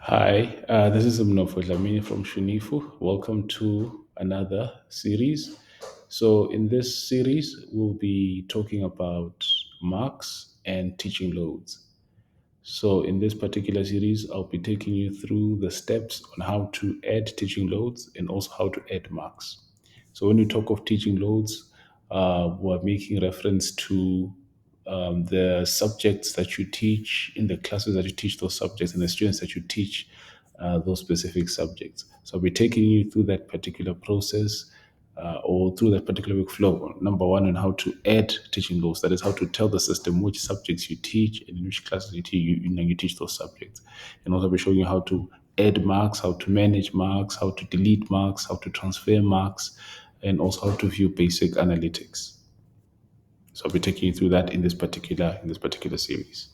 Hi, this is Mnofo Dlamini from Shunifu. Welcome to another series. So, in this series, we'll be talking about marks and teaching loads. So, in this particular series, I'll be taking you through the steps on how to add teaching loads and also how to add marks. So, when we talk of teaching loads, we're making reference to the subjects that you teach in the classes that you teach those subjects and the students that you teach those specific subjects. So, I'll be taking you through that particular process or through that particular workflow. Number one, on how to add teaching loads. That is how to tell the system which subjects you teach and in which classes you teach. You teach those subjects, and also be showing you how to add marks, how to manage marks, how to delete marks, how to transfer marks, and also how to view basic analytics. So I'll be taking you through that in this particular series.